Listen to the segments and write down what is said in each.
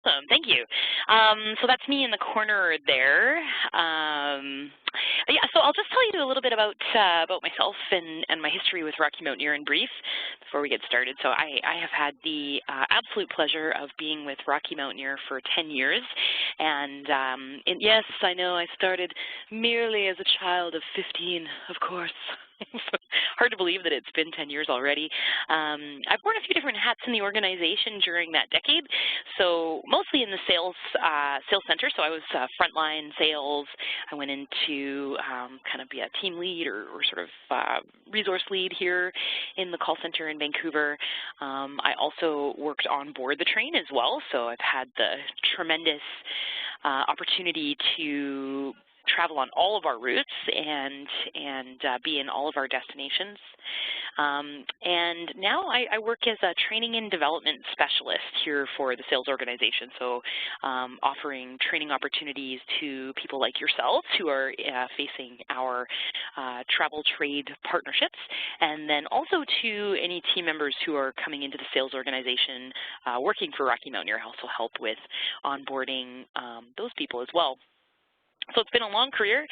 Awesome, thank you. So that's me in the corner there. Yeah, so I'll just tell you a little bit about myself and my history with Rocky Mountaineer in brief before we get started. So I have had the absolute pleasure of being with Rocky Mountaineer for 10 years. And yes, I know I started merely as a child of 15, of course. Hard to believe that it's been 10 years already. I've worn a few different hats in the organization during that decade. So mostly in the sales center. So I was frontline sales. I went into kind of be a team lead or sort of resource lead here in the call center in Vancouver. I also worked on board the train as well. So I've had the tremendous opportunity to travel on all of our routes and be in all of our destinations. And now I work as a training and development specialist here for the sales organization, so offering training opportunities to people like yourselves who are facing our travel trade partnerships, and then also to any team members who are coming into the sales organization working for Rocky Mountaineer. I also help with onboarding those people as well. So it's been a long career,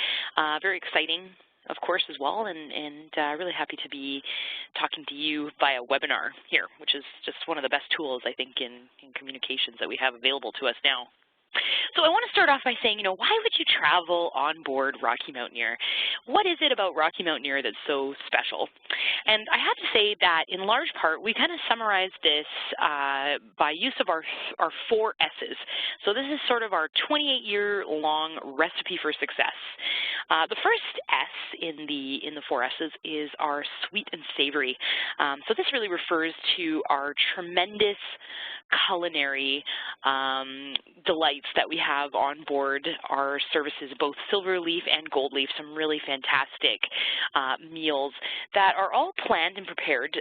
very exciting, of course, as well, and really happy to be talking to you via webinar here, which is just one of the best tools, I think, in communications that we have available to us now. So I want to start off by saying, why would you travel on board Rocky Mountaineer? What is it about Rocky Mountaineer that's so special? And I have to say that in large part, we kind of summarized this by use of our 4 S's. So this is sort of our 28-year-long recipe for success. The first S in the 4 S's is our sweet and savory. So this really refers to our tremendous culinary delights that we have on board our services, both silver leaf and gold leaf, some really fantastic meals that are all planned and prepared,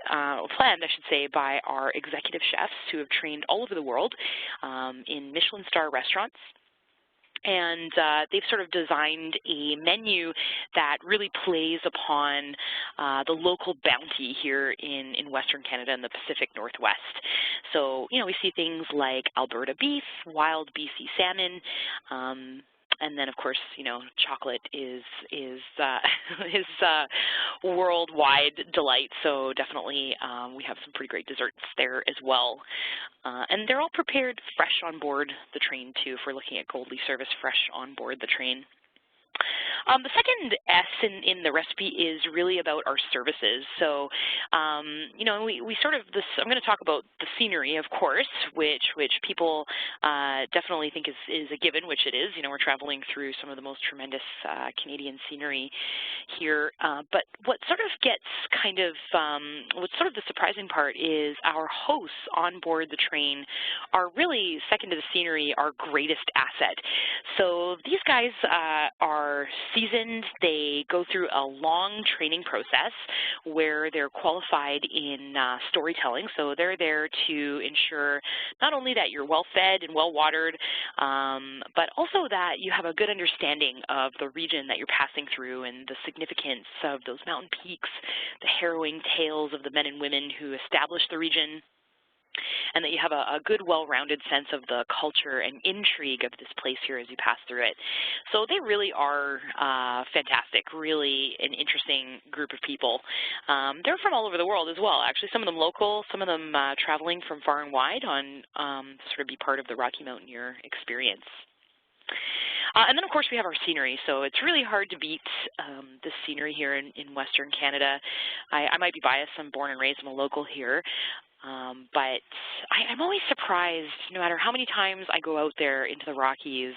planned, I should say, by our executive chefs who have trained all over the world in Michelin star restaurants. And they've sort of designed a menu that really plays upon the local bounty here in Western Canada and the Pacific Northwest. So, we see things like Alberta beef, wild BC salmon, and then, of course, chocolate is worldwide delight. So definitely, we have some pretty great desserts there as well. And they're all prepared fresh on board the train, too, if we're looking at Gold Leaf service, fresh on board the train. The second S in the recipe is really about our services. So, we sort of I'm going to talk about the scenery, of course, which people definitely think is a given, which it is. We're traveling through some of the most tremendous Canadian scenery here. But what sort of gets what's sort of the surprising part is our hosts on board the train are really, second to the scenery, our greatest asset. So these guys are seasoned. They go through a long training process where they're qualified in storytelling. So they're there to ensure not only that you're well-fed and well-watered, but also that you have a good understanding of the region that you're passing through and the significance of those mountain peaks, the harrowing tales of the men and women who established the region, and that you have a good, well-rounded sense of the culture and intrigue of this place here as you pass through it. So they really are fantastic, really an interesting group of people. They're from all over the world as well, actually, some of them local, some of them traveling from far and wide on sort of be part of the Rocky Mountaineer experience. And then, of course, we have our scenery. So it's really hard to beat the scenery here in Western Canada. I might be biased. I'm born and raised. I'm a local here. But I'm always surprised, no matter how many times I go out there into the Rockies,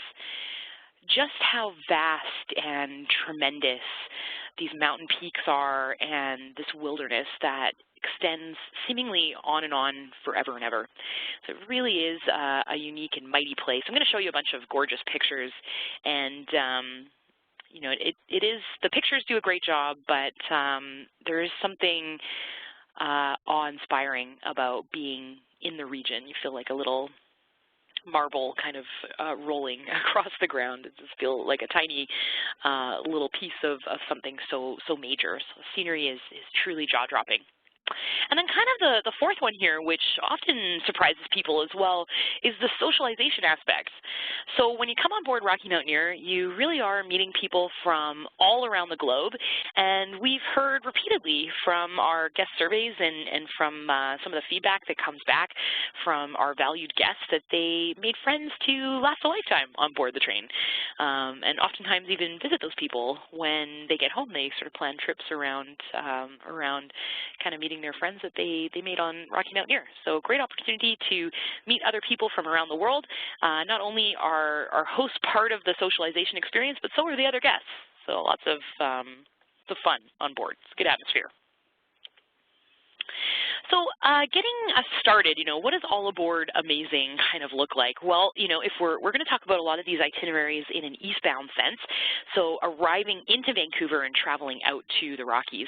just how vast and tremendous these mountain peaks are and this wilderness that extends seemingly on and on forever and ever. So it really is a unique and mighty place. I'm going to show you a bunch of gorgeous pictures, and it is, the pictures do a great job, but there is something awe-inspiring about being in the region. You feel like a little marble kind of rolling across the ground. It just feels like a tiny little piece of something so major. So scenery is truly jaw-dropping. And then kind of the fourth one here, which often surprises people as well, is the socialization aspects. So when you come on board Rocky Mountaineer, you really are meeting people from all around the globe, and we've heard repeatedly from our guest surveys and from some of the feedback that comes back from our valued guests that they made friends to last a lifetime on board the train, and oftentimes even visit those people when they get home. They sort of plan trips around kind of meeting their friends that they made on Rocky Mountaineer. So great opportunity to meet other people from around the world. Not only are our hosts part of the socialization experience, but so are the other guests. So lots of fun on board. It's a good atmosphere. So getting us started, what does all aboard amazing kind of look like? Well, if we're going to talk about a lot of these itineraries in an eastbound sense, so arriving into Vancouver and traveling out to the Rockies.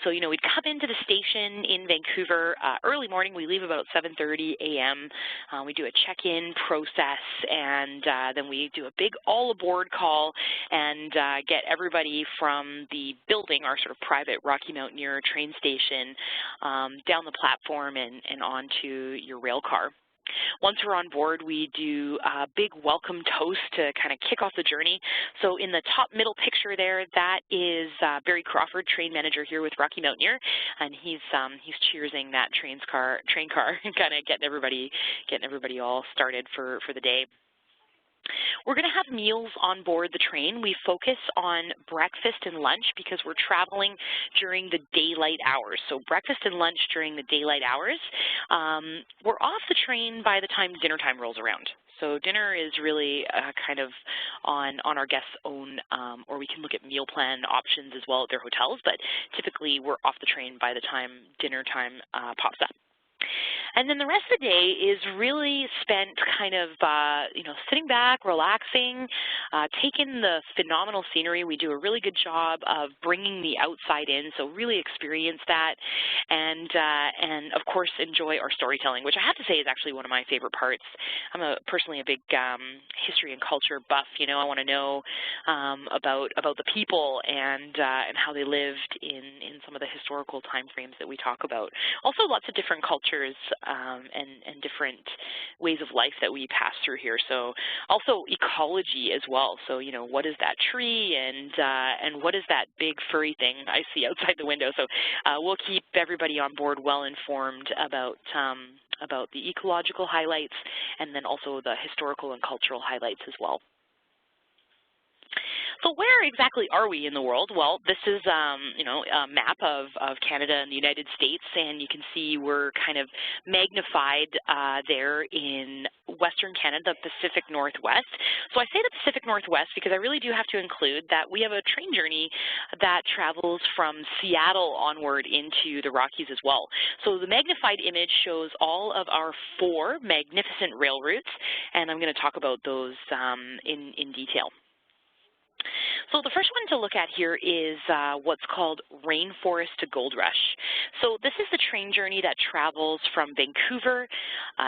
So, we'd come into the station in Vancouver early morning. We leave about 7:30 a.m. We do a check-in process, and then we do a big all-aboard call and get everybody from the building, our sort of private Rocky Mountaineer train station, down the platform and onto your rail car. Once we're on board, we do a big welcome toast to kind of kick off the journey. So in the top middle picture there, that is Barry Crawford, train manager here with Rocky Mountaineer, and he's cheersing that train car and kind of getting everybody all started for the day. We're going to have meals on board the train. We focus on breakfast and lunch because we're traveling during the daylight hours. So breakfast and lunch during the daylight hours. We're off the train by the time dinner time rolls around. So dinner is really kind of on our guests' own, or we can look at meal plan options as well at their hotels, but typically we're off the train by the time dinner time pops up. And then the rest of the day is really spent kind of, sitting back, relaxing, taking the phenomenal scenery. We do a really good job of bringing the outside in, so really experience that, and of course enjoy our storytelling, which I have to say is actually one of my favorite parts. I'm personally a big history and culture buff. I want to know about the people and how they lived in some of the historical time frames that we talk about. Also, lots of different cultures and different ways of life that we pass through here. So also ecology as well. So, what is that tree and what is that big furry thing I see outside the window? So we'll keep everybody on board well informed about the ecological highlights and then also the historical and cultural highlights as well. So where exactly are we in the world? Well, this is, a map of Canada and the United States, and you can see we're kind of magnified there in Western Canada, the Pacific Northwest. So I say the Pacific Northwest because I really do have to include that we have a train journey that travels from Seattle onward into the Rockies as well. So the magnified image shows all of our 4 magnificent rail routes, and I'm going to talk about those in detail. So the first one to look at here is what's called Rainforest to Gold Rush. So this is the train journey that travels from Vancouver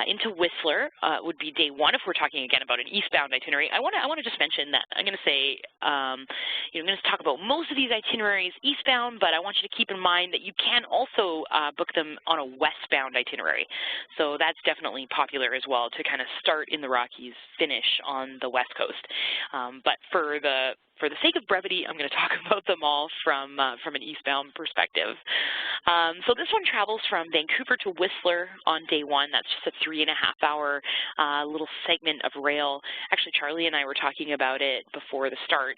into Whistler. Would be day 1 if we're talking again about an eastbound itinerary. I want to just mention that I'm going to say, I'm going to talk about most of these itineraries eastbound, but I want you to keep in mind that you can also book them on a westbound itinerary. So that's definitely popular as well, to kind of start in the Rockies, finish on the West Coast. But for the sake of brevity, I'm going to talk about them all from an eastbound perspective. So this one travels from Vancouver to Whistler on day 1. That's just a 3.5-hour little segment of rail. Actually, Charlie and I were talking about it before the start.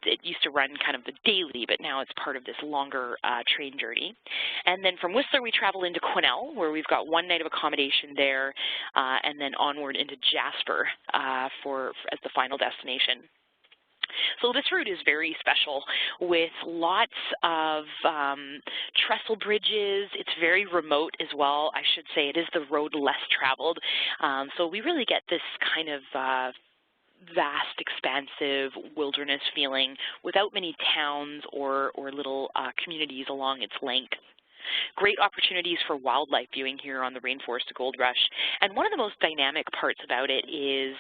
It used to run kind of the daily, but now it's part of this longer train journey. And then from Whistler, we travel into Quesnel, where we've got 1 night of accommodation there, and then onward into Jasper as the final destination. So this route is very special with lots of trestle bridges. It's very remote as well. I should say it is the road less traveled. So we really get this kind of vast, expansive wilderness feeling without many towns or little communities along its length. Great opportunities for wildlife viewing here on the Rainforest to Gold Rush. And one of the most dynamic parts about it is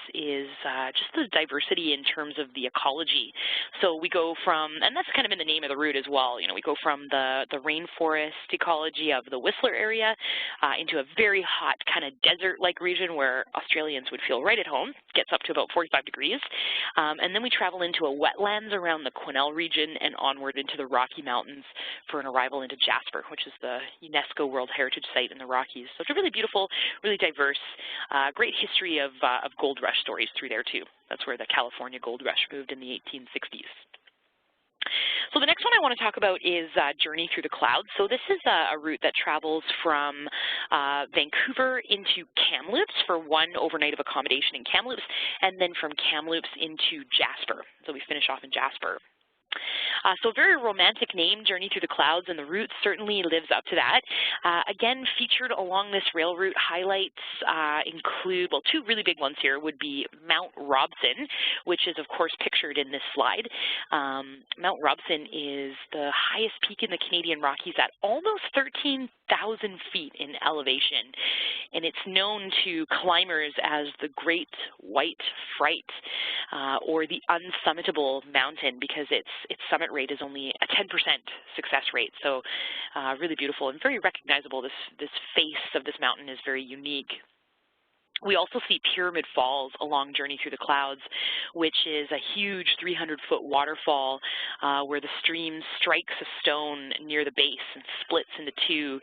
just the diversity in terms of the ecology. So we go from, and that's kind of in the name of the route as well, we go from the rainforest ecology of the Whistler area into a very hot kind of desert-like region where Australians would feel right at home. It gets up to about 45 degrees. And then we travel into a wetlands around the Quesnel region and onward into the Rocky Mountains for an arrival into Jasper, which is the UNESCO World Heritage Site in the Rockies. So it's a really beautiful, really diverse, great history of gold rush stories through there too. That's where the California Gold Rush moved in the 1860s. So the next one I want to talk about is Journey Through the Clouds. So this is a route that travels from Vancouver into Kamloops for one overnight of accommodation in Kamloops, and then from Kamloops into Jasper. So we finish off in Jasper. So a very romantic name, Journey Through the Clouds, and the route certainly lives up to that. Again, featured along this rail route highlights include, well, two really big ones here would be Mount Robson, which is, of course, pictured in this slide. Mount Robson is the highest peak in the Canadian Rockies at almost 13,000 feet in elevation, and it's known to climbers as the Great White Fright or the Unsummitable Mountain because its summit rate is only a 10% success rate. So really beautiful and very recognizable. This face of this mountain is very unique. We also see Pyramid Falls along Journey Through the Clouds, which is a huge 300-foot waterfall where the stream strikes a stone near the base and splits into two.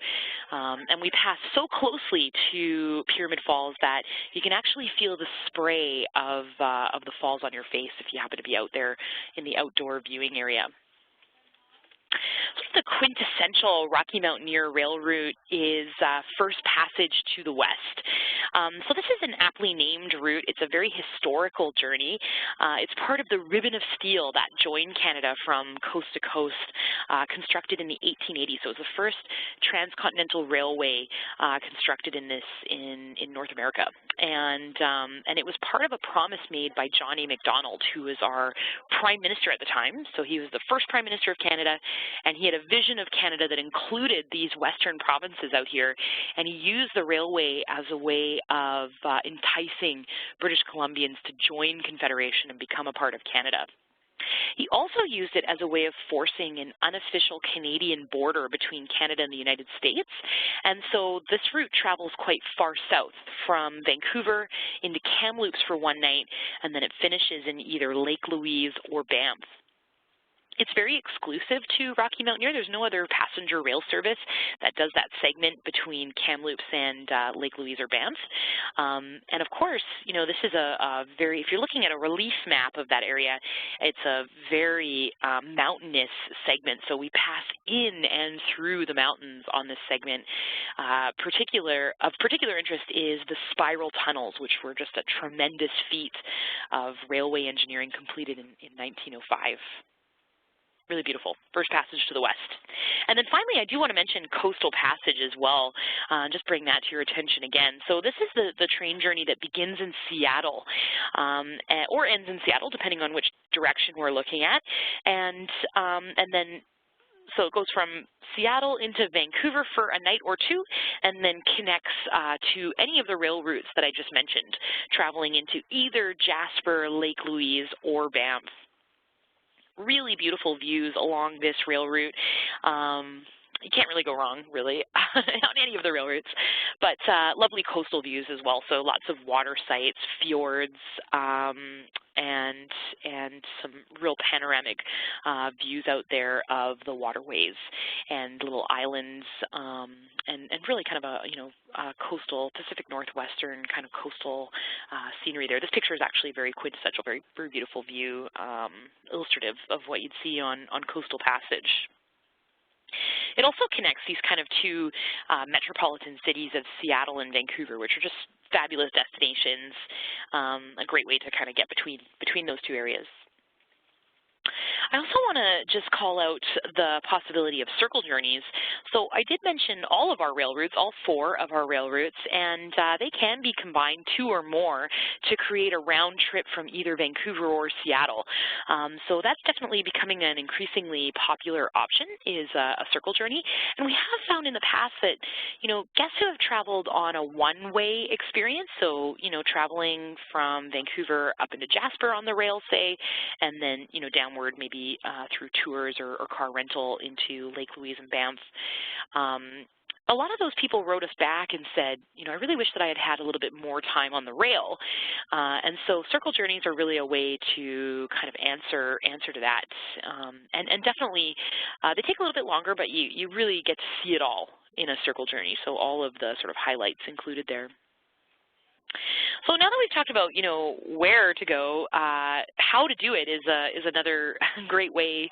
And we pass so closely to Pyramid Falls that you can actually feel the spray of the falls on your face if you happen to be out there in the outdoor viewing area. The quintessential Rocky Mountaineer rail route is First Passage to the West. So this is an aptly named route. It's a very historical journey. It's part of the Ribbon of Steel that joined Canada from coast to coast, constructed in the 1880s. So it was the first transcontinental railway constructed in North America. And it was part of a promise made by John A. Macdonald, who was our Prime Minister at the time. So he was the first Prime Minister of Canada, and he had a vision of Canada that included these western provinces out here, and he used the railway as a way of enticing British Columbians to join Confederation and become a part of Canada. He also used it as a way of forcing an unofficial Canadian border between Canada and the United States, and so this route travels quite far south from Vancouver into Kamloops for one night, and then it finishes in either Lake Louise or Banff. It's very exclusive to Rocky Mountaineer. There's no other passenger rail service that does that segment between Kamloops and Lake Louise or Banff. And of course, this is a very, if you're looking at a relief map of that area, it's a very mountainous segment. So we pass in and through the mountains on this segment. Of particular interest is the spiral tunnels, which were just a tremendous feat of railway engineering completed in 1905. Really beautiful. First Passage to the West. And then finally, I do want to mention Coastal Passage as well, just bring that to your attention again. So this is the train journey that begins in Seattle or ends in Seattle, depending on which direction we're looking at. And then so it goes from Seattle into Vancouver for a night or two, and then connects to any of the rail routes that I just mentioned, traveling into either Jasper, Lake Louise, or Banff. Really beautiful views along this rail route. You can't really go wrong, really, on any of the rail routes, but lovely coastal views as well. So lots of water sites, fjords, and some real panoramic views out there of the waterways and little islands, and really kind of a coastal Pacific Northwestern kind of coastal scenery there. This picture is actually very quintessential, very beautiful view, illustrative of what you'd see on Coastal Passage. It also connects these kind of two metropolitan cities of Seattle and Vancouver, which are just fabulous destinations, a great way to kind of get between those two areas. I also want to just call out the possibility of circle journeys. So I did mention all of our rail routes, all 4 of our rail routes, and they can be combined 2 or more to create a round trip from either Vancouver or Seattle. So that's definitely becoming an increasingly popular option, is a circle journey. And we have found in the past that, guests who have traveled on a one-way experience, so, traveling from Vancouver up into Jasper on the rail, say, and then, downward maybe through tours or car rental into Lake Louise and Banff. A lot of those people wrote us back and said, I really wish that I had had a little bit more time on the rail. And so circle journeys are really a way to kind of answer to that. And definitely, they take a little bit longer, but you really get to see it all in a circle journey. So all of the sort of highlights included there. So now that we've talked about, where to go, how to do it is another great way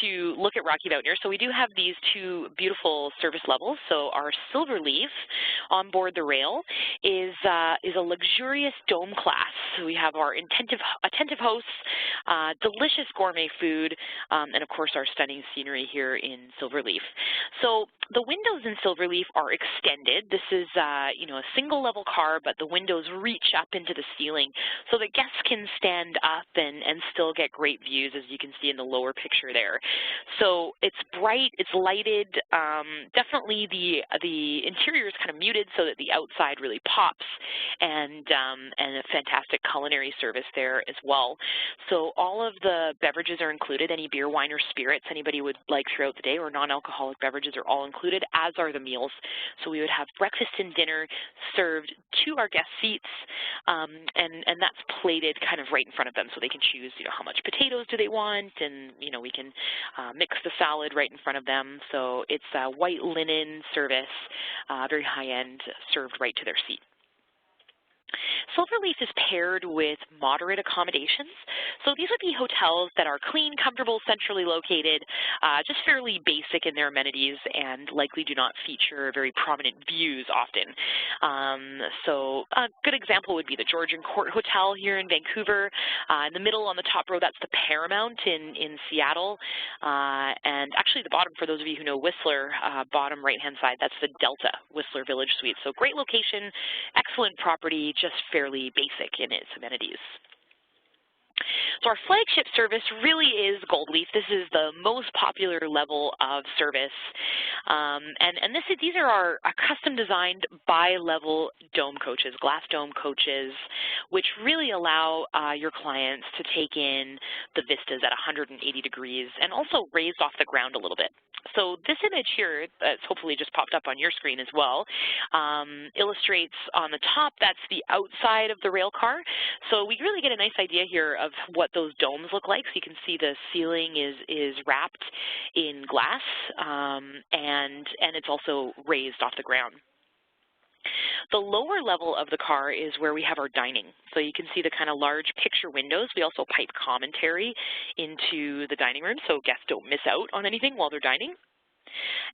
to look at Rocky Mountaineer. So we do have these 2 beautiful service levels. So our Silver Leaf on board the rail is a luxurious dome class. So we have our attentive hosts, delicious gourmet food, and of course our stunning scenery here in Silver Leaf. So the windows in Silver Leaf are extended. This is a single level car, but the windows reach up into the ceiling so that guests can stand up and still get great views, as you can see in the lower picture there. So it's bright, it's lighted. Definitely the interior is kind of muted so that the outside really pops, and a fantastic culinary service there as well. So all of the beverages are included. Any beer, wine, or spirits anybody would like throughout the day, or non-alcoholic beverages, are all included, as are the meals. So we would have breakfast and dinner served to our guest seats, and that's plated kind of right in front of them, so they can choose, how much potatoes do they want, and we can mix the salad right in front of them. So it's a white linen service, very high-end, served right to their seat. Silverleaf is paired with moderate accommodations. So these would be hotels that are clean, comfortable, centrally located, just fairly basic in their amenities, and likely do not feature very prominent views often. So a good example would be the Georgian Court Hotel here in Vancouver. In the middle on the top row, that's the Paramount in Seattle. And actually the bottom, for those of you who know Whistler, bottom right-hand side, that's the Delta Whistler Village Suite. So great location, excellent property, just fairly basic in its amenities. So our flagship service really is Gold Leaf. This is the most popular level of service. And these are our custom-designed bi-level dome coaches, glass dome coaches, which really allow your clients to take in the vistas at 180 degrees and also raised off the ground a little bit. So this image here, that's hopefully just popped up on your screen as well, illustrates on the top, that's the outside of the rail car. So we really get a nice idea here of what those domes look like. So you can see the ceiling is wrapped in glass, and it's also raised off the ground. The lower level of the car is where we have our dining. So you can see the kind of large picture windows. We also pipe commentary into the dining room so guests don't miss out on anything while they're dining.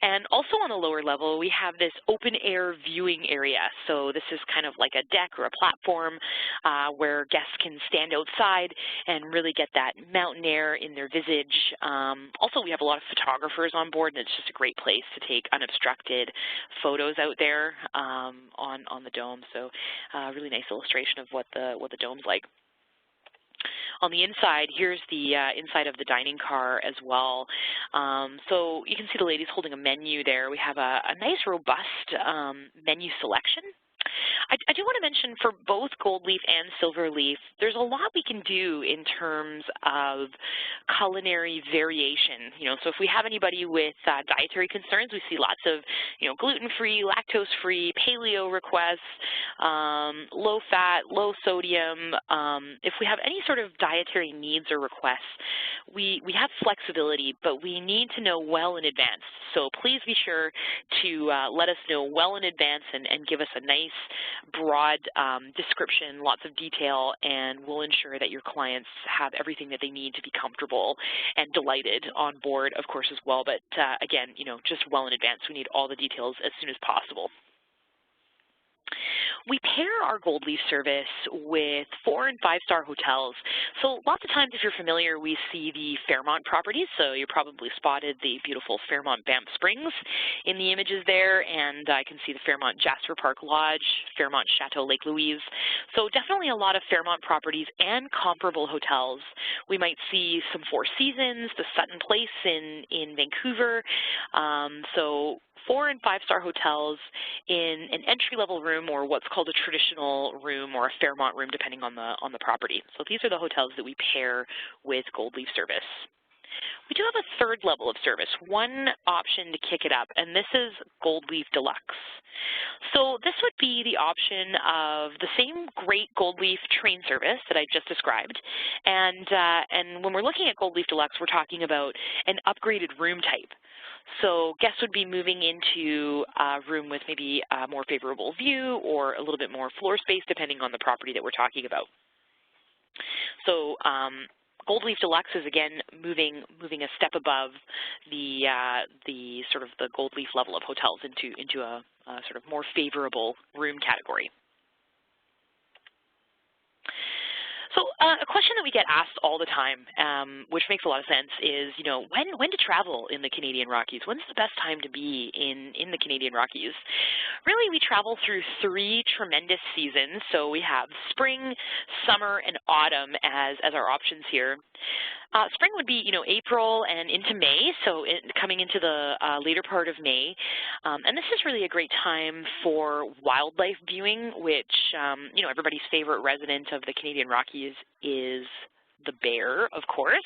And also on the lower level, we have this open air viewing area. So this is kind of like a deck or a platform where guests can stand outside and really get that mountain air in their visage. Also, we have a lot of photographers on board, and it's just a great place to take unobstructed photos out there on the dome. So really nice illustration of what the dome's like. On the inside, here's the inside of the dining car as well. So you can see the ladies holding a menu there. We have a nice, robust menu selection. I do want to mention for both Gold Leaf and Silver Leaf, there's a lot we can do in terms of culinary variation. So if we have anybody with dietary concerns, we see lots of, gluten-free, lactose-free, paleo requests, low-fat, low-sodium. If we have any sort of dietary needs or requests, we have flexibility, but we need to know well in advance. So please be sure to let us know well in advance and give us a nice, broad description, lots of detail, and we'll ensure that your clients have everything that they need to be comfortable and delighted on board, of course, as well. But again, just well in advance. We need all the details as soon as possible. we pair our gold leaf service with 4- and 5-star hotels. So lots of times, if you're familiar, we see the Fairmont properties. So you probably spotted the beautiful Fairmont Banff Springs in the images there, and I can see the Fairmont Jasper Park Lodge, Fairmont Chateau Lake Louise. So definitely a lot of Fairmont properties and comparable hotels. We might see some Four Seasons, the Sutton Place in Vancouver. So 4- and 5-star hotels in an entry-level room, or what's called a traditional room or a Fairmont room, depending on the property. So these are the hotels that we pair with gold leaf service. We do have a third level of service, one option to kick it up, and this is Gold Leaf Deluxe. So this would be the option of the same great Gold Leaf train service that I just described, and when we're looking at Gold Leaf Deluxe, we're talking about an upgraded room type. So guests would be moving into a room with maybe a more favorable view or a little bit more floor space, depending on the property that we're talking about. So Gold Leaf Deluxe is again moving a step above the sort of the Gold Leaf level of hotels into a sort of more favorable room category. So a question that we get asked all the time, which makes a lot of sense, is, you know, when to travel in the Canadian Rockies? When's the best time to be in the Canadian Rockies? Really, we travel through 3 tremendous seasons. So we have spring, summer, and autumn as our options here. Spring would be, you know, April and into May, so coming into the later part of May. And this is really a great time for wildlife viewing, which, you know, everybody's favorite resident of the Canadian Rockies is the bear, of course.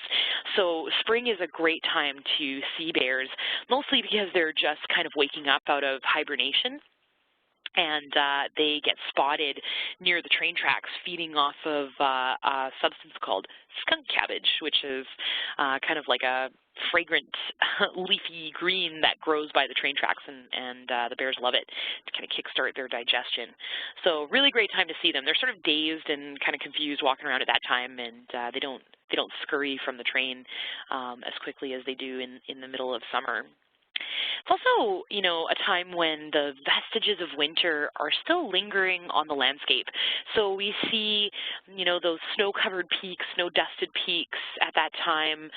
So spring is a great time to see bears, mostly because they're just kind of waking up out of hibernation. And they get spotted near the train tracks feeding off of a substance called skunk cabbage, which is kind of like a fragrant leafy green that grows by the train tracks, and the bears love it to kind of kickstart their digestion. So really great time to see them. They're sort of dazed and kind of confused walking around at that time, and they don't scurry from the train as quickly as they do in the middle of summer. It's also, you know, a time when the vestiges of winter are still lingering on the landscape. So we see, you know, those snow-covered peaks, snow-dusted peaks at that time.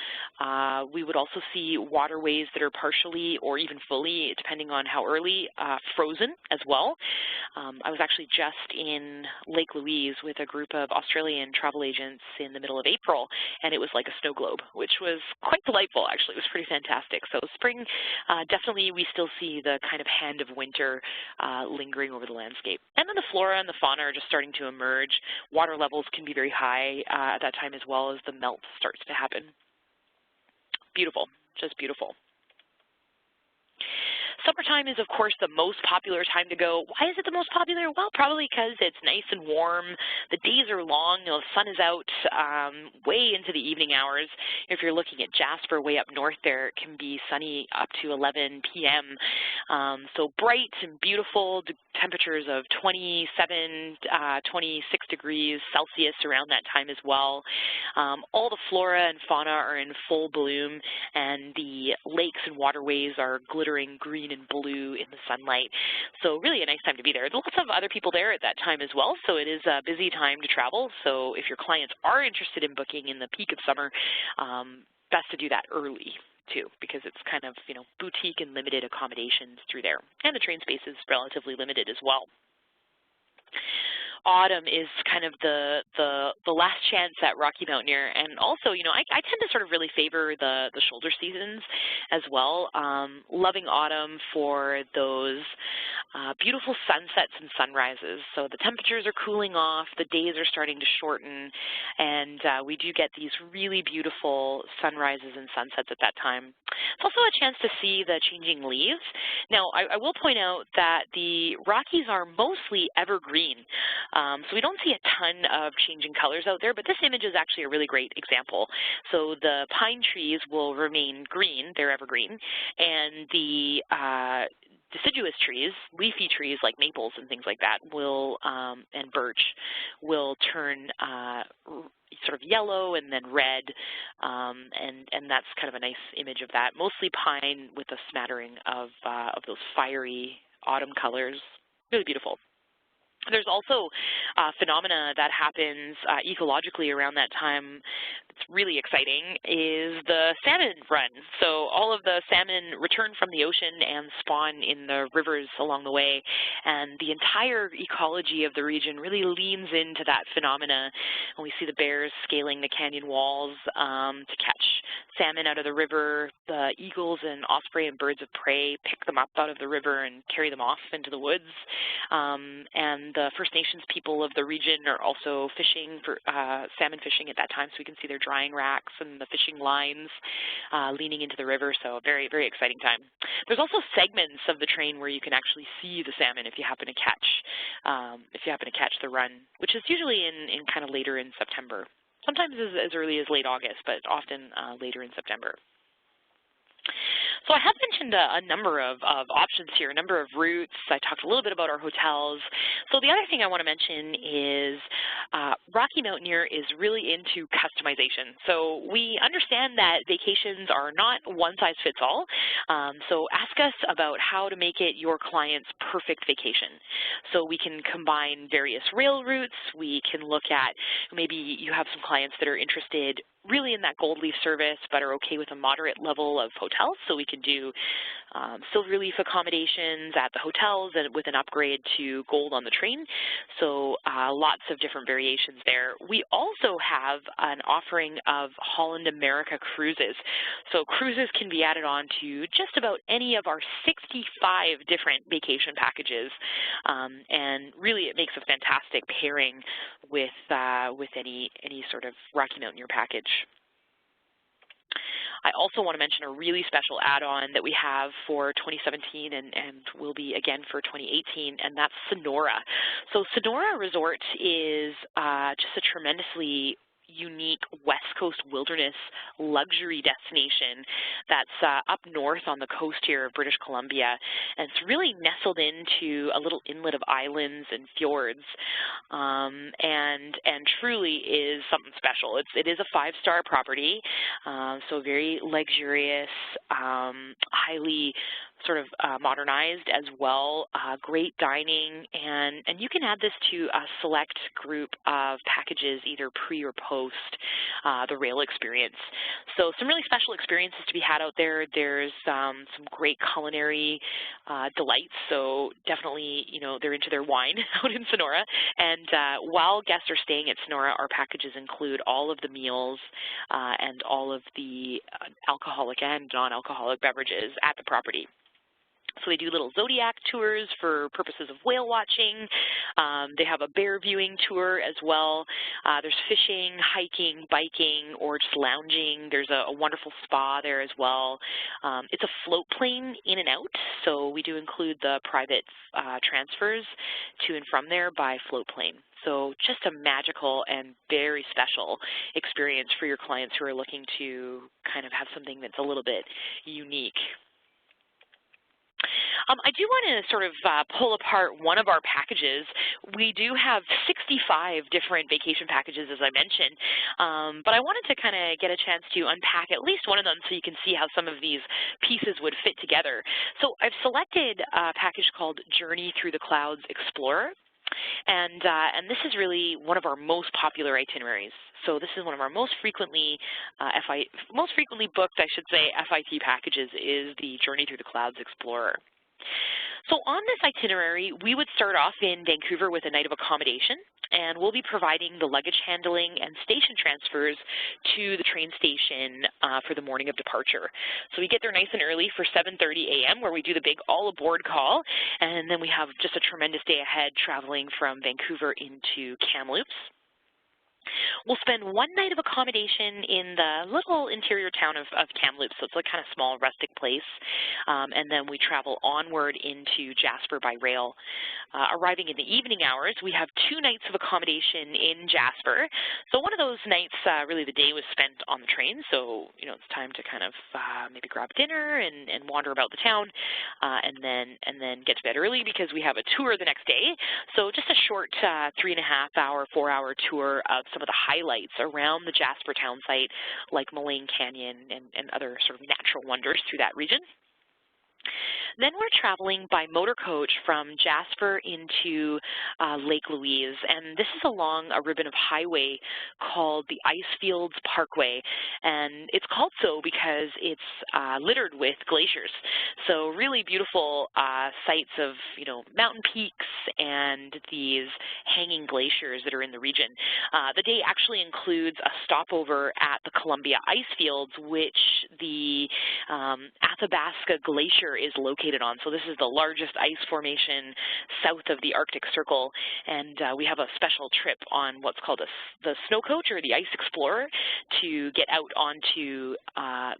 We would also see waterways that are partially or even fully, depending on how early, frozen as well. I was actually just in Lake Louise with a group of Australian travel agents in the middle of April, and it was like a snow globe, which was quite delightful, actually. It was pretty fantastic. So spring, definitely we still see the kind of hand of winter lingering over the landscape. And then the flora and the fauna are just starting to emerge. Water levels can be very high at that time as well as the melt starts to happen. Beautiful, just beautiful. Summertime is, of course, the most popular time to go. Why is it the most popular? Well, probably because it's nice and warm. The days are long. You know, the sun is out way into the evening hours. If you're looking at Jasper, way up north there, it can be sunny up to 11 p.m. So bright and beautiful, temperatures of 27, 26 degrees Celsius around that time as well. All the flora and fauna are in full bloom, and the lakes and waterways are glittering green and blue in the sunlight. So really a nice time to be there. There's lots of other people there at that time as well, so it is a busy time to travel. So if your clients are interested in booking in the peak of summer, best to do that early too, because it's kind of, you know, boutique and limited accommodations through there. And the train space is relatively limited as well. Autumn is kind of the last chance at Rocky Mountaineer, and also, you know, I tend to sort of really favor the shoulder seasons as well. Loving autumn for those beautiful sunsets and sunrises. So the temperatures are cooling off, the days are starting to shorten, and we do get these really beautiful sunrises and sunsets at that time. It's also a chance to see the changing leaves. Now, I will point out that the Rockies are mostly evergreen. So we don't see a ton of changing colors out there, but this image is actually a really great example. So the pine trees will remain green, they're evergreen, and the deciduous trees, leafy trees like maples and things like that will, and birch, will turn sort of yellow and then red, and that's kind of a nice image of that. Mostly pine with a smattering of those fiery autumn colors. Really beautiful. There's also phenomena that happens ecologically around that time that's really exciting is the salmon run. So all of the salmon return from the ocean and spawn in the rivers along the way, and the entire ecology of the region really leans into that phenomena. And we see the bears scaling the canyon walls to catch salmon out of the river. The eagles and osprey and birds of prey pick them up out of the river and carry them off into the woods. And the First Nations people of the region are also fishing for salmon fishing at that time, so we can see their drying racks and the fishing lines leaning into the river. So a very, very exciting time. There's also segments of the train where you can actually see the salmon if you happen to catch the run, which is usually in kind of later in September. Sometimes as early as late August, but often later in September. So I have mentioned a number of options here, a number of routes. I talked a little bit about our hotels. So the other thing I want to mention is Rocky Mountaineer is really into customization. So we understand that vacations are not one-size-fits-all. So ask us about how to make it your client's perfect vacation. So we can combine various rail routes. We can look at maybe you have some clients that are interested really in that gold leaf service but are okay with a moderate level of hotels, so we can do silver leaf accommodations at the hotels and with an upgrade to gold on the train. So lots of different variations there. We also have an offering of Holland America cruises. So cruises can be added on to just about any of our 65 different vacation packages, and really it makes a fantastic pairing with any sort of Rocky Mountaineer package. I also want to mention a really special add-on that we have for 2017 and will be again for 2018, and that's Sonora. So Sonora Resort is just a tremendously unique West Coast wilderness luxury destination that's up north on the coast here of British Columbia, and it's really nestled into a little inlet of islands and fjords, and truly is something special. It is a 5-star property, so very luxurious, highly sort of modernized as well, great dining, and you can add this to a select group of packages either pre or post the rail experience. So some really special experiences to be had out there. There's some great culinary delights, so definitely, you know, they're into their wine out in Sonora, and while guests are staying at Sonora, our packages include all of the meals and all of the alcoholic and non-alcoholic beverages at the property. So they do little zodiac tours for purposes of whale watching. They have a bear viewing tour as well. There's fishing, hiking, biking, or just lounging. There's a wonderful spa there as well. It's a float plane in and out, so we do include the private transfers to and from there by float plane. So just a magical and very special experience for your clients who are looking to kind of have something that's a little bit unique. I do want to sort of pull apart one of our packages. We do have 65 different vacation packages, as I mentioned, but I wanted to kind of get a chance to unpack at least one of them so you can see how some of these pieces would fit together. So I've selected a package called Journey Through the Clouds Explorer. And this is really one of our most popular itineraries. So this is one of our most frequently booked, I should say, FIT packages is the Journey Through the Clouds Explorer. So on this itinerary, we would start off in Vancouver with a night of accommodation, and we'll be providing the luggage handling and station transfers to the train station for the morning of departure. So we get there nice and early for 7:30 a.m. where we do the big all-aboard call, and then we have just a tremendous day ahead traveling from Vancouver into Kamloops. We'll spend one night of accommodation in the little interior town of Kamloops, so it's a kind of small rustic place, and then we travel onward into Jasper by rail. Arriving in the evening hours, we have 2 nights of accommodation in Jasper. So one of those nights, really the day was spent on the train, so you know it's time to kind of maybe grab dinner and wander about the town, and then get to bed early because we have a tour the next day. So just a short 3.5-hour, 4-hour tour of some of the highlights around the Jasper town site, like Mullane Canyon and other sort of natural wonders through that region. Then we're traveling by motor coach from Jasper into Lake Louise, and this is along a ribbon of highway called the Icefields Parkway, and it's called so because it's littered with glaciers. So really beautiful sights of, mountain peaks and these hanging glaciers that are in the region. The day actually includes a stopover at the Columbia Icefields, which the Athabasca Glacier is located on. So this is the largest ice formation south of the Arctic Circle, and we have a special trip on what's called the Snow Coach or the Ice Explorer to get out onto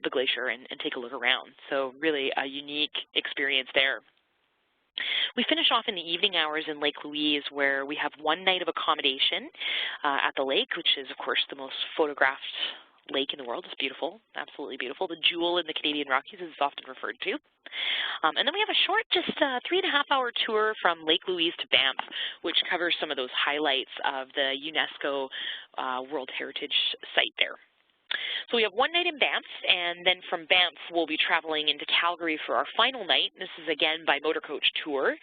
the glacier and take a look around. So really a unique experience there. We finish off in the evening hours in Lake Louise, where we have one night of accommodation at the lake, which is, of course, the most photographed lake in the world. It's beautiful, absolutely beautiful. The jewel in the Canadian Rockies is often referred to. And then we have a short, just 3.5-hour tour from Lake Louise to Banff, which covers some of those highlights of the UNESCO World Heritage Site there. So we have one night in Banff, and then from Banff we'll be traveling into Calgary for our final night. This is again by motor coach tour.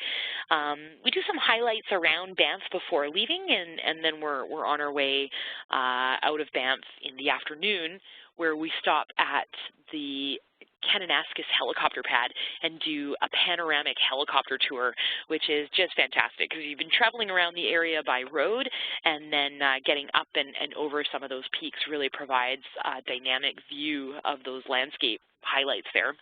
We do some highlights around Banff before leaving, and then we're on our way out of Banff in the afternoon, where we stop at the Kananaskis helicopter pad and do a panoramic helicopter tour, which is just fantastic because you've been traveling around the area by road, and then getting up and over some of those peaks really provides a dynamic view of those landscape highlights there.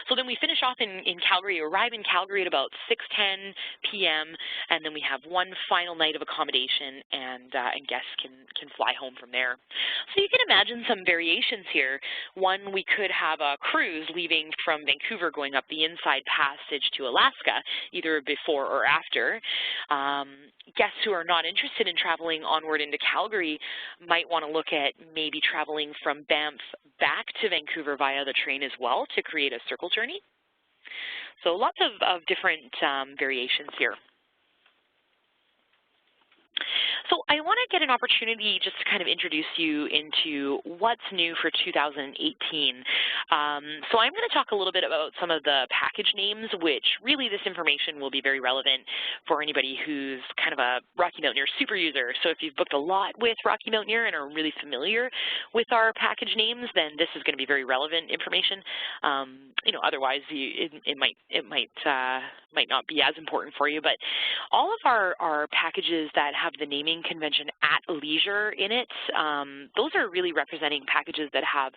So then we finish off in Calgary, arrive in Calgary at about 6:10 p.m., and then we have one final night of accommodation, and guests can fly home from there. So you can imagine some variations here. One, we could have a cruise leaving from Vancouver going up the Inside Passage to Alaska, either before or after. Guests who are not interested in traveling onward into Calgary might want to look at maybe traveling from Banff back to Vancouver via the train as well to create a circle journey. So lots of different variations here. So I want to get an opportunity just to kind of introduce you into what's new for 2018. So I'm going to talk a little bit about some of the package names, which really this information will be very relevant for anybody who's kind of a Rocky Mountaineer super user. So if you've booked a lot with Rocky Mountaineer and are really familiar with our package names, then this is going to be very relevant information. Otherwise it might not be as important for you. But all of our packages that have the naming convention at leisure in it, those are really representing packages that have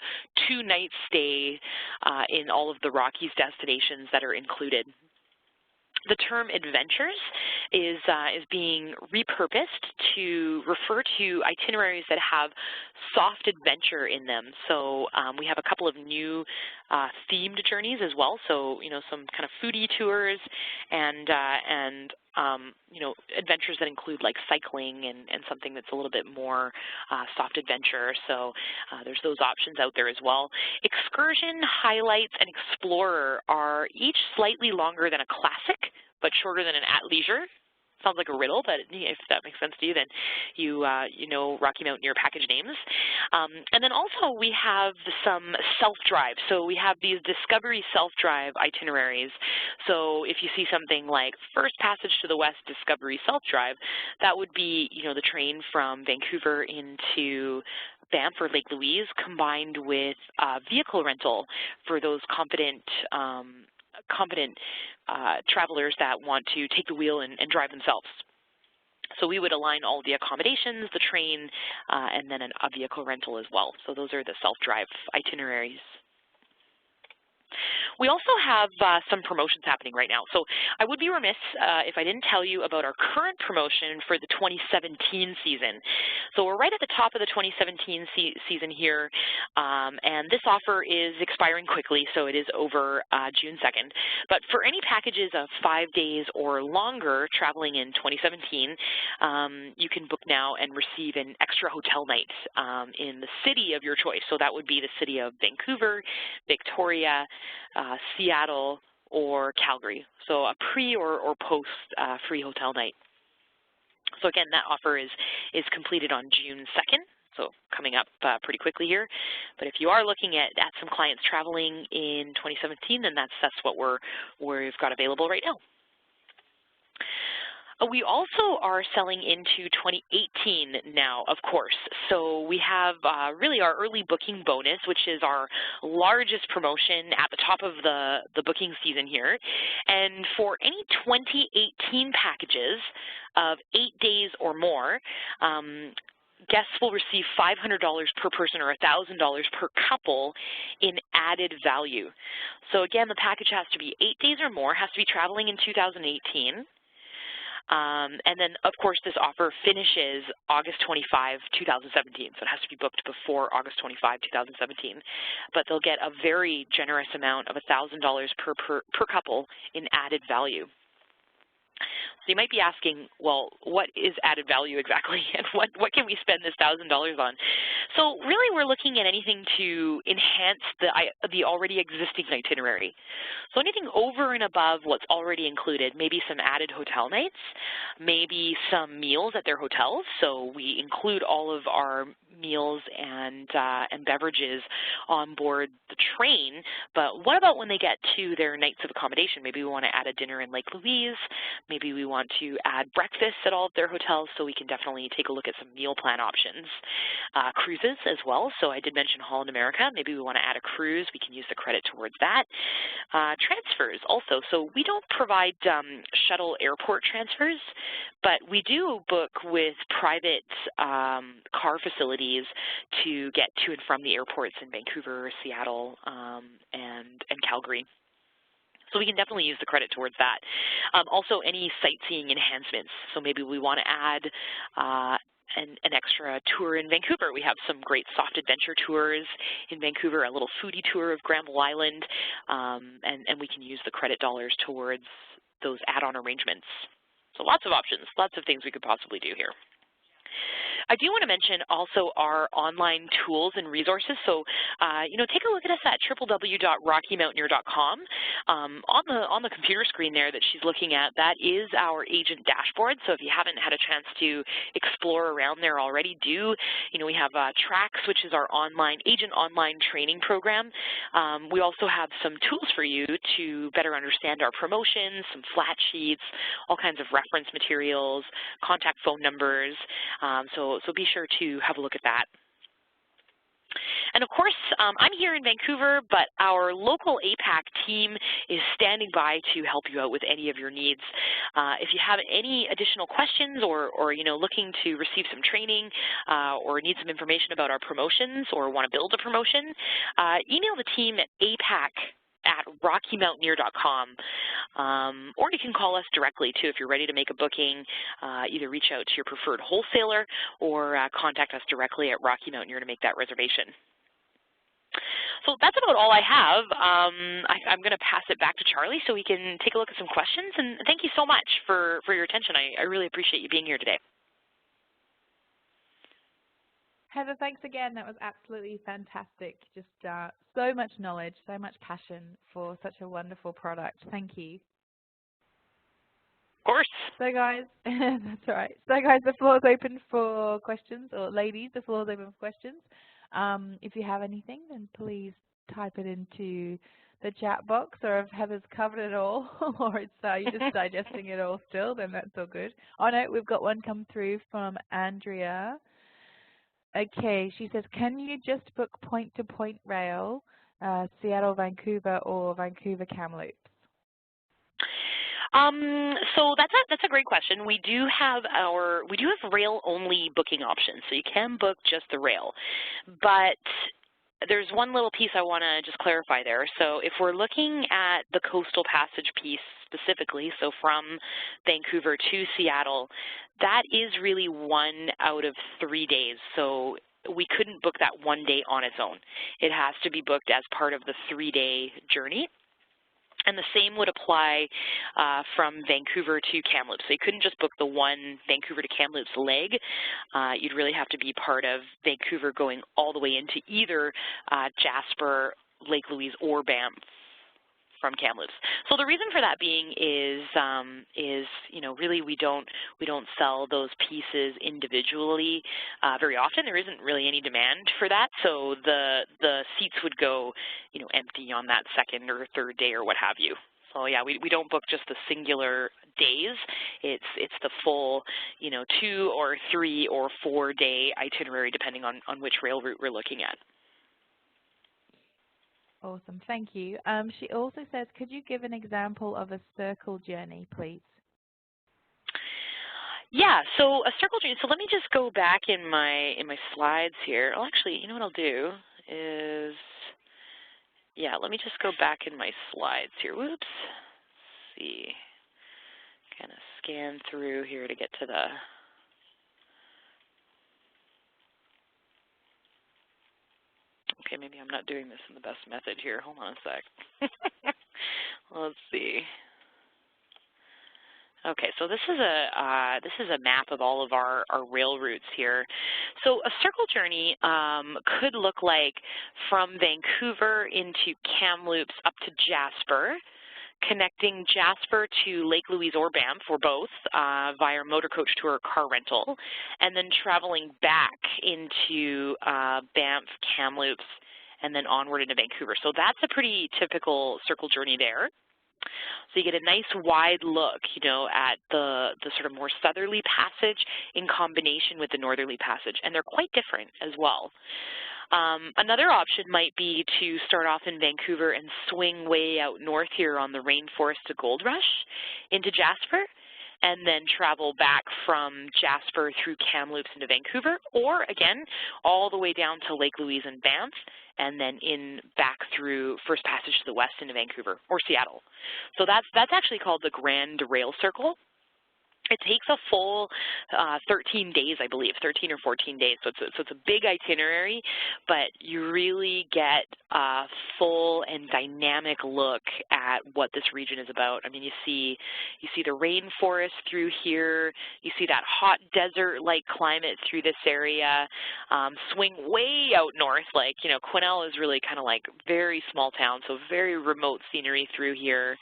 2-night stay in all of the Rockies destinations that are included. The term adventures is being repurposed to refer to itineraries that have soft adventure in them. So we have a couple of new themed journeys as well. So some kind of foodie tours and adventures that include like cycling and something that's a little bit more soft adventure. So there's those options out there as well. Excursion, highlights, and explorer are each slightly longer than a classic, but shorter than an at leisure. Sounds like a riddle, but if that makes sense to you, then you know Rocky Mountaineer package names. And then also we have some self-drive. So we have these Discovery self-drive itineraries. So if you see something like First Passage to the West Discovery self-drive, that would be the train from Vancouver into Banff or Lake Louise combined with vehicle rental for those confident travelers that want to take the wheel and drive themselves. So we would align all the accommodations, the train, and then a vehicle rental as well. So those are the self-drive itineraries. We also have some promotions happening right now. So I would be remiss if I didn't tell you about our current promotion for the 2017 season. So we're right at the top of the 2017 season here, and this offer is expiring quickly, so it is over June 2nd. But for any packages of 5 days or longer traveling in 2017, you can book now and receive an extra hotel night in the city of your choice. So that would be the city of Vancouver, Victoria, Seattle, or Calgary. So a pre or post free hotel night. So again, that offer is completed on June 2nd. so coming up pretty quickly here. But if you are looking at some clients traveling in 2017, then that's what we've got available right now. We also are selling into 2018 now, of course. So we have really our early booking bonus, which is our largest promotion at the top of the booking season here. And for any 2018 packages of 8 days or more, guests will receive $500 per person or $1,000 per couple in added value. So again, the package has to be 8 days or more, has to be traveling in 2018. And then, of course, this offer finishes August 25, 2017, so it has to be booked before August 25, 2017. But they'll get a very generous amount of $1,000 per couple in added value. So you might be asking, well, what is added value exactly, and what can we spend this $1,000 on? So really we're looking at anything to enhance the already existing itinerary. So anything over and above what's already included, maybe some added hotel nights, maybe some meals at their hotels. So we include all of our meals and beverages on board the train, but what about when they get to their nights of accommodation? Maybe we want to add a dinner in Lake Louise, maybe we want to add breakfast at all of their hotels, so we can definitely take a look at some meal plan options. Cruises as well, so I did mention Holland America, maybe we want to add a cruise, we can use the credit towards that. Transfers also, so we don't provide shuttle airport transfers, but we do book with private car facilities to get to and from the airports in Vancouver, Seattle, and Calgary. So we can definitely use the credit towards that. Also, any sightseeing enhancements. So maybe we want to add an extra tour in Vancouver. We have some great soft adventure tours in Vancouver, a little foodie tour of Granville Island, and we can use the credit dollars towards those add-on arrangements. So lots of options, lots of things we could possibly do here. I do want to mention also our online tools and resources. So, take a look at us at www.rockymountaineer.com. On the computer screen there that she's looking at, that is our agent dashboard. So if you haven't had a chance to explore around there already, we have Tracks, which is our agent online training program. We also have some tools for you to better understand our promotions, some flat sheets, all kinds of reference materials, contact phone numbers. So be sure to have a look at that. And of course, I'm here in Vancouver, but our local APAC team is standing by to help you out with any of your needs. If you have any additional questions or looking to receive some training or need some information about our promotions or want to build a promotion, email the team at APAC@rockymountaineer.com. Or you can call us directly, too, if you're ready to make a booking. Either reach out to your preferred wholesaler or contact us directly at Rocky Mountaineer to make that reservation. So that's about all I have. I'm going to pass it back to Charlie so we can take a look at some questions. And thank you so much for your attention. I really appreciate you being here today. Heather, thanks again. That was absolutely fantastic. Just so much knowledge, so much passion for such a wonderful product. Thank you. Of course. So guys, that's all right. So guys, the floor is open for questions, or ladies, the floor is open for questions. If you have anything, then please type it into the chat box, or if Heather's covered it all, or it's you're just digesting it all still, then that's all good. Oh no, we've got one come through from Andrea. Okay, she says, can you just book point-to-point rail, Seattle, Vancouver, or Vancouver Kamloops? So that's a great question. We do have rail-only booking options, so you can book just the rail, but there's one little piece I want to just clarify there. So if we're looking at the coastal passage piece specifically, so from Vancouver to Seattle, that is really 1 out of 3 days. So we couldn't book that 1 day on its own. It has to be booked as part of the 3-day journey. And the same would apply from Vancouver to Kamloops. So you couldn't just book the one Vancouver to Kamloops leg. You'd really have to be part of Vancouver going all the way into either Jasper, Lake Louise, or Banff. Kamloops. So the reason for that being is really we don't sell those pieces individually very often. There isn't really any demand for that, so the seats would go empty on that second or third day or what have you. So yeah, we don't book just the singular days. It's the full 2 or 3 or 4 day itinerary depending on which rail route we're looking at. Awesome, thank you. She also says, could you give an example of a circle journey, please? Yeah, so a circle journey. So let me just go back in my slides here. Well, actually, you know what I'll do is, yeah, let me just go back in my slides here. Whoops. Let's see. Kind of scan through here to get to the. Okay, maybe I'm not doing this in the best method here. Hold on a sec. Let's see. Okay, so this is a map of all of our rail routes here. So a circle journey could look like from Vancouver into Kamloops up to Jasper, connecting Jasper to Lake Louise or Banff, or both, via motor coach tour or car rental, and then traveling back into Banff, Kamloops, and then onward into Vancouver. So that's a pretty typical circle journey there. So you get a nice wide look, at the sort of more southerly passage in combination with the northerly passage, and they're quite different as well. Another option might be to start off in Vancouver and swing way out north here on the Rainforest to Gold Rush into Jasper, and then travel back from Jasper through Kamloops into Vancouver, or again, all the way down to Lake Louise and Banff, and then back through First Passage to the west into Vancouver or Seattle. So that's actually called the Grand Rail Circle. It takes a full 13 days, I believe, 13 or 14 days. So it's a big itinerary, but you really get a full and dynamic look at what this region is about. I mean, you see the rainforest through here. You see that hot desert-like climate through this area. Swing way out north, like Quesnel is really kind of like very small town, so very remote scenery through here.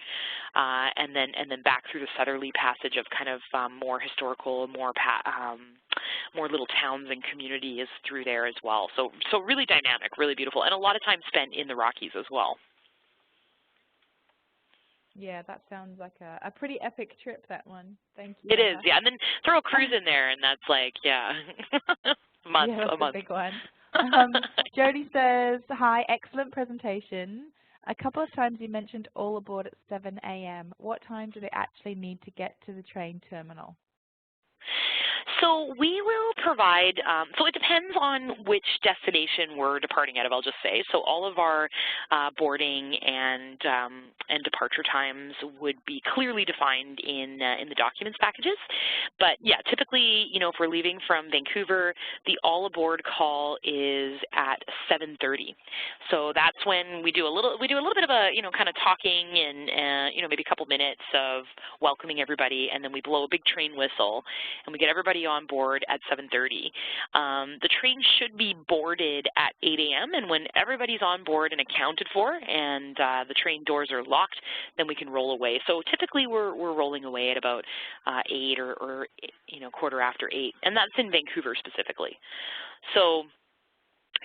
And then back through the southerly passage of kind of more historical, more little towns and communities through there as well. So really dynamic, really beautiful, and a lot of time spent in the Rockies as well. Yeah, that sounds like a pretty epic trip, that one. Thank you. It is, yeah. And then throw a cruise in there, and that's like, yeah, a month. Yeah, that's a big one. Jody says, hi, excellent presentation. A couple of times you mentioned all aboard at 7 a.m. What time do they actually need to get to the train terminal? So we will provide, so it depends on which destination we're departing out of, I'll just say. So all of our boarding and departure times would be clearly defined in the documents packages. But yeah, typically, if we're leaving from Vancouver, the all aboard call is at 7:30. So that's when we do a little bit of a kind of talking and maybe a couple minutes of welcoming everybody, and then we blow a big train whistle and we get everybody on board at 7:30. The train should be boarded at 8 a.m. and when everybody's on board and accounted for and the train doors are locked, then we can roll away. So typically we're rolling away at about 8 or quarter after 8, and that's in Vancouver specifically. So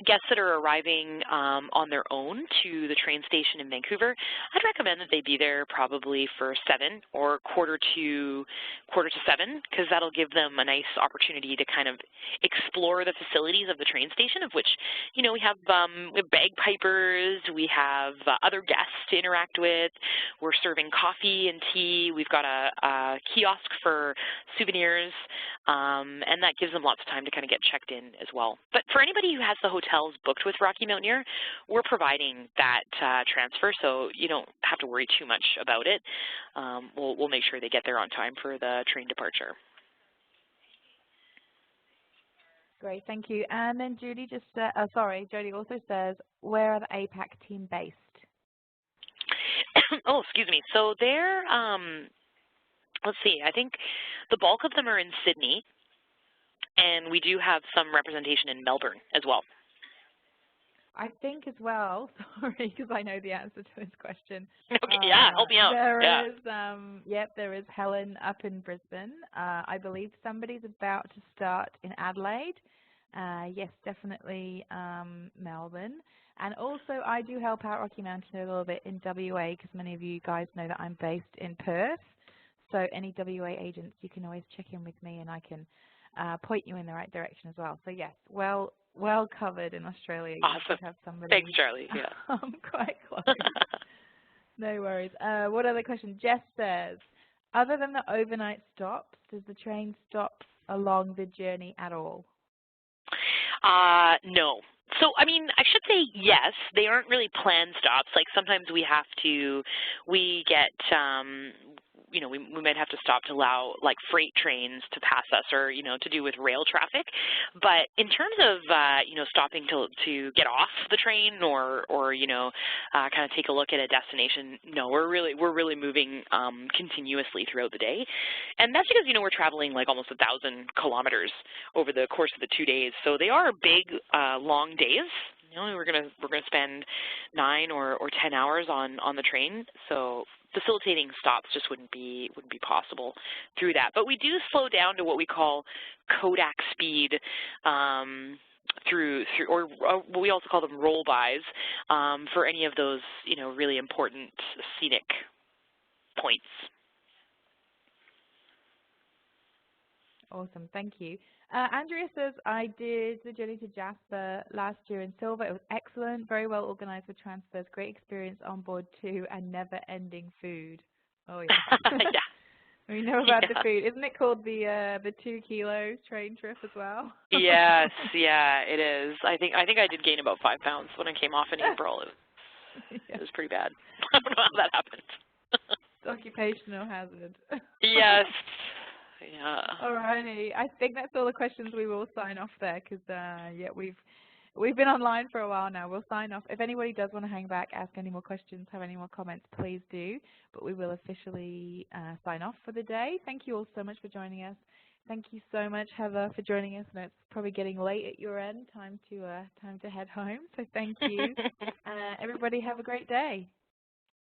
guests that are arriving on their own to the train station in Vancouver, I'd recommend that they be there probably for 7 or quarter to 7, because that'll give them a nice opportunity to kind of explore the facilities of the train station, of which, we have bagpipers, we have other guests to interact with, we're serving coffee and tea, we've got a kiosk for souvenirs, and that gives them lots of time to kind of get checked in as well. But for anybody who has the hotels booked with Rocky Mountaineer, we're providing that transfer, so you don't have to worry too much about it. We'll make sure they get there on time for the train departure. Great, thank you. And then Jody Jody also says, where are the APAC team based? Oh, excuse me. So they're, let's see, I think the bulk of them are in Sydney, and we do have some representation in Melbourne as well. I think as well, sorry, because I know the answer to this question. Okay, yeah, help me out. Yeah. There is Helen up in Brisbane. I believe somebody's about to start in Adelaide. Yes, definitely Melbourne. And also, I do help out Rocky Mountaineer a little bit in WA, because many of you guys know that I'm based in Perth. So any WA agents, you can always check in with me, and I can point you in the right direction as well. So yes, well covered in Australia. You Awesome. should have somebody. Thanks, Charlie. Yeah. Quite close. No worries. What other question? Jess says, other than the overnight stops, does the train stop along the journey at all? No. So, I mean, I should say yes. They aren't really planned stops. Like sometimes we get, we might have to stop to allow like freight trains to pass us, or to do with rail traffic. But in terms of stopping to get off the train or kind of take a look at a destination, no, we're really moving continuously throughout the day, and that's because we're traveling like almost 1,000 kilometers over the course of the 2 days. So they are big, long days. We're gonna spend 9 or 10 hours on the train. So facilitating stops just wouldn't be possible through that. But we do slow down to what we call Kodak speed or we also call them roll-bys for any of those really important scenic points. Awesome, thank you. Andrea says, I did the journey to Jasper last year in silver. It was excellent, very well organized with transfers, great experience on board too, and never-ending food. Oh, yeah. Yeah. We know about the food. Isn't it called the 2 kilo train trip as well? Yes, yeah, it is. I think I did gain about 5 pounds when I came off in April. It was pretty bad. I don't know how that happened. It's occupational hazard. Yes. Yeah. Alrighty. I think that's all the questions. We will sign off there because we've been online for a while now. We'll sign off. If anybody does want to hang back, ask any more questions, have any more comments, please do. But we will officially sign off for the day. Thank you all so much for joining us. Thank you so much, Heather, for joining us. I know it's probably getting late at your end. Time to head home. So thank you. Everybody have a great day.